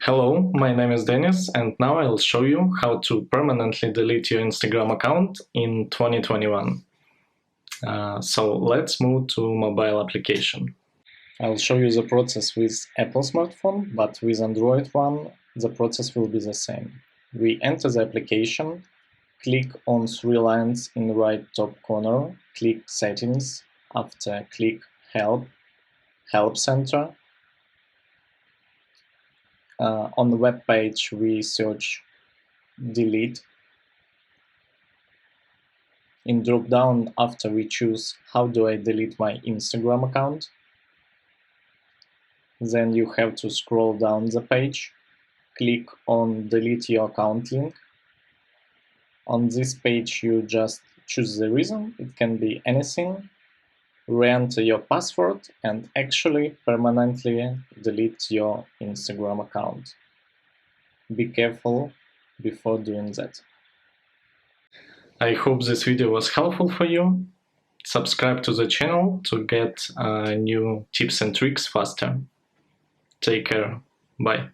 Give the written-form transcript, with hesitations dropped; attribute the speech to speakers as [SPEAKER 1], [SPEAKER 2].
[SPEAKER 1] Hello, my name is Dennis, and now I'll show you how to permanently delete your Instagram account in 2021. So let's move to mobile application. I'll show you the process with Apple smartphone, but with Android one, the process will be the same. We enter the application, click on three lines in the right top corner, click Settings, after click Help Center. On the web page, we search Delete. In drop-down, after we choose How do I delete my Instagram account? Then you have to scroll down the page, click on Delete your account link. On this page, you just choose the reason, it can be anything, re-enter your password, and actually permanently delete your Instagram account. Be careful before doing that. I hope this video was helpful for you. Subscribe to the channel to get new tips and tricks faster. Take care. Bye.